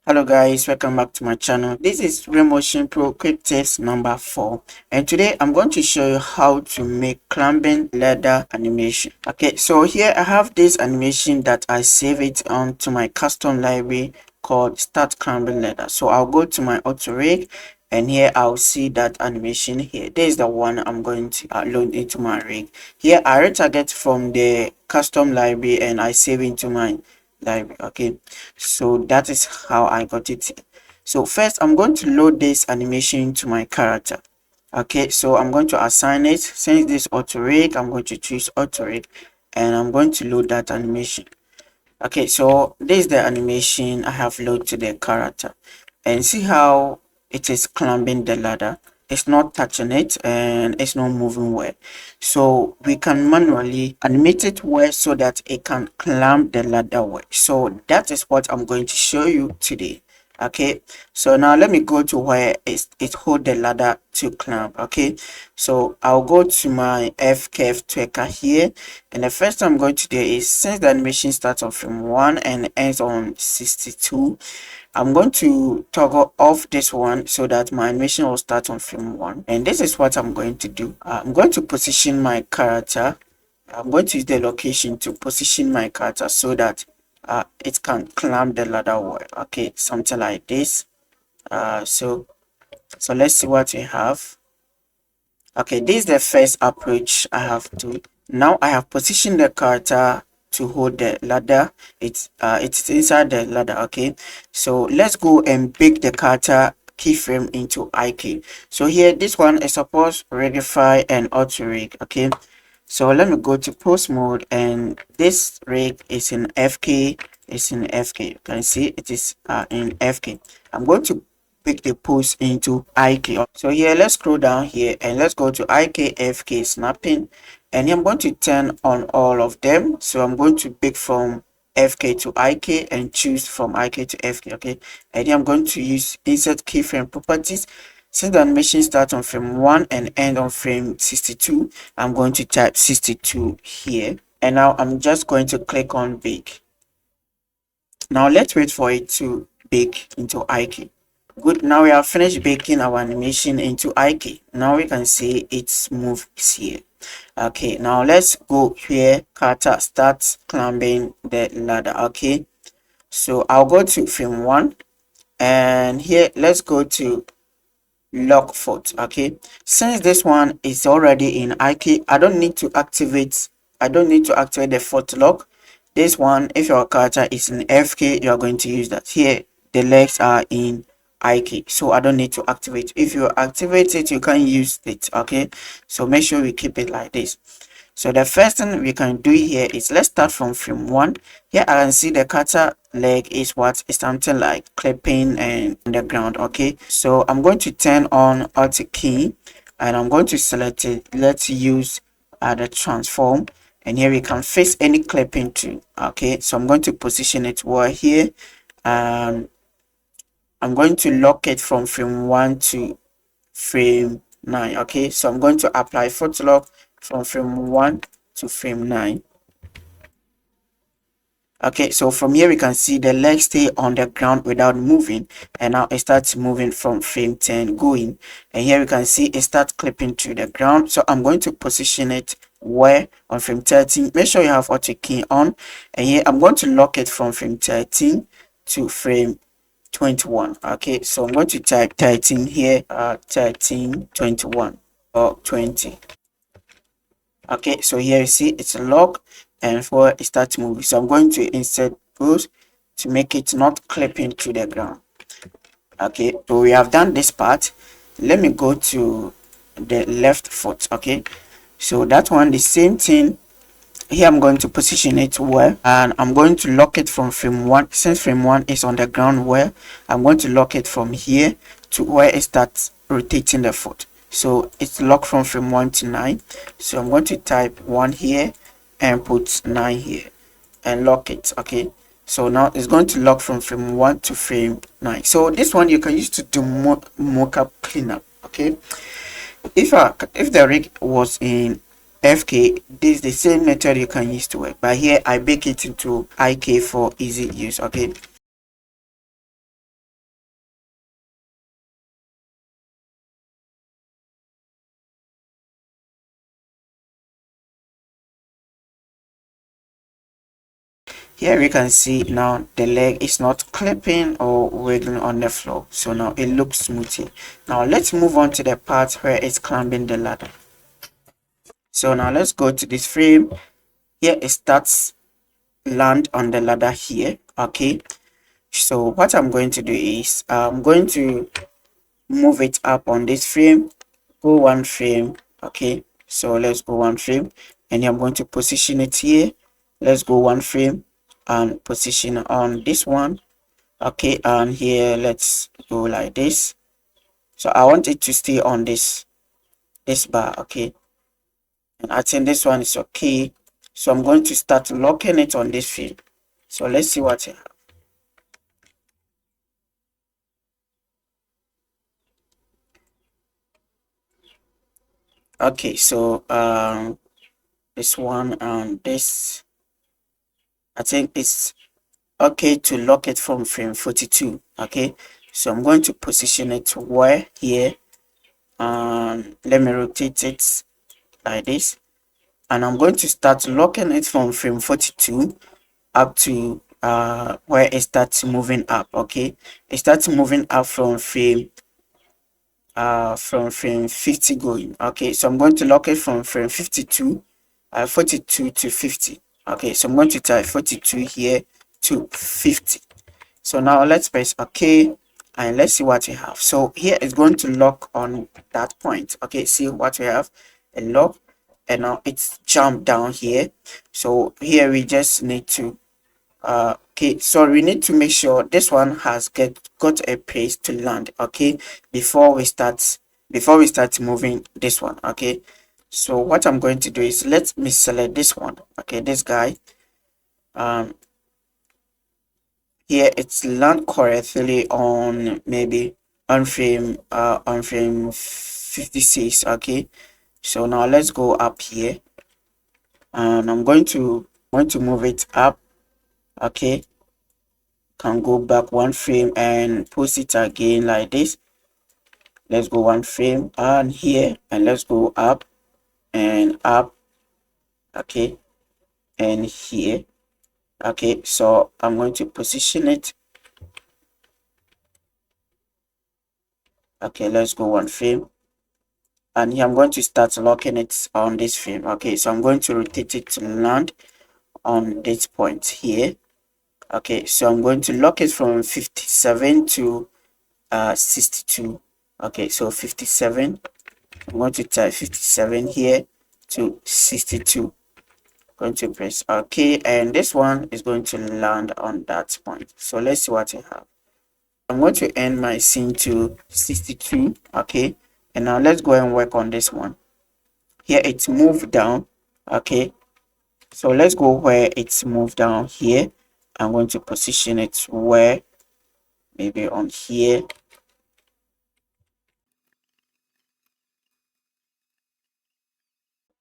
Hello guys, welcome back to my channel. This is RealMotion Pro quick tips number 4, and today I'm going to show you how to make climbing ladder animation. Okay, so here I have this animation that I save it onto my custom library called Start Climbing Ladder. So I'll go to my auto rig, and here I'll see that animation here. This is the one I'm going to load into my rig. Here I retarget from the custom library and I save into my library. Okay, so that is how I got it. So first I'm going to load this animation to my character. Okay, so I'm going to assign it. Since this auto rig, I'm going to choose auto rig and I'm going to load that animation. Okay, so this is the animation I have loaded to the character, and see how it is climbing the ladder. It's not touching it and it's not moving well, so we can manually animate it well so that it can climb the ladder well. So that is what I'm going to show you today. Okay, so now let me go to where it hold the ladder to climb. Okay, so I'll go to my F curve tracker here, and the first thing I'm going to do is, since the animation starts on frame 1 and ends on 62, I'm going to toggle off this one so that my animation will start on frame 1. And this is what I'm going to do. I'm going to position my character. I'm going to use the location to position my character so that it can climb the ladder well. Okay, something like this. So let's see what we have. Okay, this is the first approach I have to. Now I have positioned the character to hold the ladder. It's inside the ladder. Okay, so let's go and bake the character keyframe into IK. So here, this one is supposed Rigify and auto rig. Okay, so let me go to post mode, and this rig is in FK. It's in FK. You can see it is in FK. I'm going to pick the post into IK. So here, let's scroll down here and let's go to IK FK snapping, and here I'm going to turn on all of them. So I'm going to pick from FK to IK and choose from IK to FK. Okay, and here I'm going to use insert keyframe properties. Since the animation starts on frame 1 and end on frame 62, I'm going to type 62 here, and now I'm just going to click on bake. Now let's wait for it to bake into IK. Good, now we have finished baking our animation into IK. Now we can see its move is here. Okay, now let's go here. Character starts climbing the ladder. Okay, so I'll go to frame 1, and here let's go to lock foot. Okay, since this one is already in IK, I don't need to activate the foot lock. This one, if your character is in FK, you are going to use that. Here the legs are in IK, so I don't need to activate. If you activate it, you can use it. Okay, so make sure we keep it like this. So the first thing we can do here is, let's start from frame 1. Here I can see the cutter leg is something like clipping and on the ground. Okay, so I'm going to turn on Alt key and I'm going to select it. Let's use the transform, and here we can fix any clipping too. Okay, so I'm going to position it well here, and I'm going to lock it from frame 1 to frame 9. Okay, so I'm going to apply foot lock from frame 1 to frame 9. Okay, so from here we can see the leg stay on the ground without moving, and now it starts moving from frame 10 going, and here we can see it starts clipping to the ground. So I'm going to position it where on frame 13. Make sure you have auto key on, and here I'm going to lock it from frame 13 to frame 21. Okay, so I'm going to type 13 here, 13 21 or 20. Okay, so here you see it's a lock, and for it starts moving. So I'm going to insert those to make it not clipping to the ground. Okay, so we have done this part. Let me go to the left foot. Okay, so that one, the same thing. Here I'm going to position it well, and I'm going to lock it from frame 1. Since frame 1 is on the ground well, I'm going to lock it from here to where it starts rotating the foot. So it's locked from frame 1 to 9. So I'm going to type 1 here and put 9 here and lock it. Okay, so now it's going to lock from frame 1 to frame 9. So this one you can use to do mocap cleanup. Okay, if the rig was in FK, this is the same method you can use to work, but here I bake it into IK for easy use. Okay, here we can see now the leg is not clipping or wiggling on the floor, so now it looks smooth here. Now let's move on to the part where it's climbing the ladder. So now let's go to this frame. Here it starts land on the ladder here. Okay, so what I'm going to do is I'm going to move it up on this frame, go one frame. Okay, so let's go one frame, and I'm going to position it here. Let's go one frame and position on this one. Okay, and here let's go like this. So I want it to stay on this bar. Okay, and I think this one is okay, so I'm going to start locking it on this frame. So let's see what it. Okay, so this one and this, I think it's okay to lock it from frame 42. Okay, so I'm going to position it where here, and let me rotate it like this, and I'm going to start locking it from frame 42 up to where it starts moving up. Okay, it starts moving up from frame 50 going. Okay, so I'm going to lock it from frame 52 42 to 50. Okay, so I'm going to type 42 here to 50. So now let's press OK, and let's see what we have. So here it's going to lock on that point. Okay, see what we have, a lock, and now it's jumped down here. So here we just need to okay, so we need to make sure this one has got a place to land. Okay, before we start moving this one. Okay, so what I'm going to do is, let me select this one. Okay, this guy, here it's land correctly on maybe on frame 56. Okay, so now let's go up here, and I'm going to move it up. Okay, can go back one frame and post it again like this. Let's go one frame and here, and let's go up and up. Okay, and here. Okay, so I'm going to position it. Okay, let's go one frame, and here I'm going to start locking it on this frame. Okay, so I'm going to rotate it to land on this point here. Okay, so I'm going to lock it from 57 to 62. Okay, so 57, I'm going to type 57 here to 62. Going to press OK, and this one is going to land on that point. So let's see what I have. I'm going to end my scene to 62. Okay, and now let's go and work on this one. Here it's moved down. Okay, so let's go where it's moved down here. I'm going to position it where, maybe on here.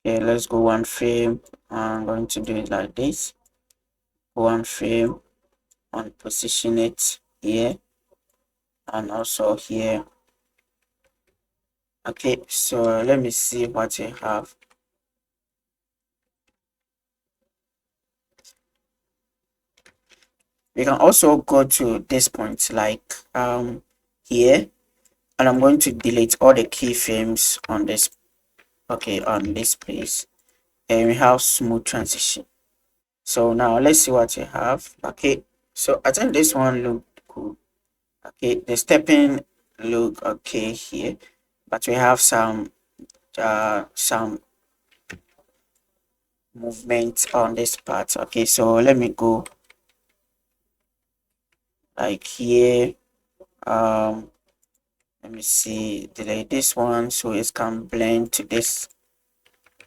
Okay, let's go one frame. I'm going to do it like this. One frame and position it here, and also here. Okay, so let me see what I have. We can also go to this point, like here, and I'm going to delete all the keyframes on this. Okay, on this place, and we have smooth transition. So now let's see what you have. Okay, so I think this one looked cool. Okay, the stepping look okay here, but we have some movement on this part. Okay, so let me go like here. Let me see, delete this one so it can blend to this.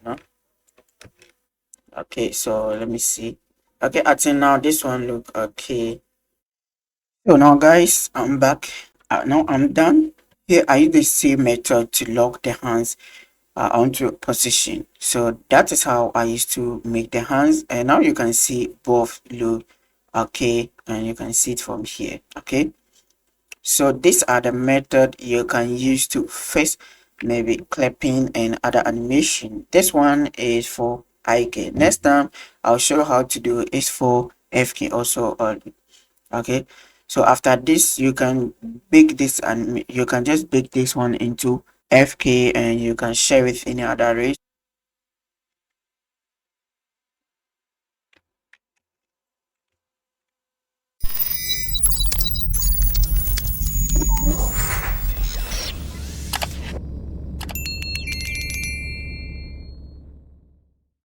No? Okay, so let me see. Okay, I think now this one look okay. So now guys, I'm back. Now I'm done. Here I use the same method to lock the hands onto position. So that is how I used to make the hands, and now you can see both look okay, and you can see it from here. Okay, so these are the method you can use to fix maybe clipping and other animation. This one is for eye care. Next time I'll show you how to do is for FK also on. Okay, so after this you can bake this, and you can just bake this one into FK, and you can share with any other race.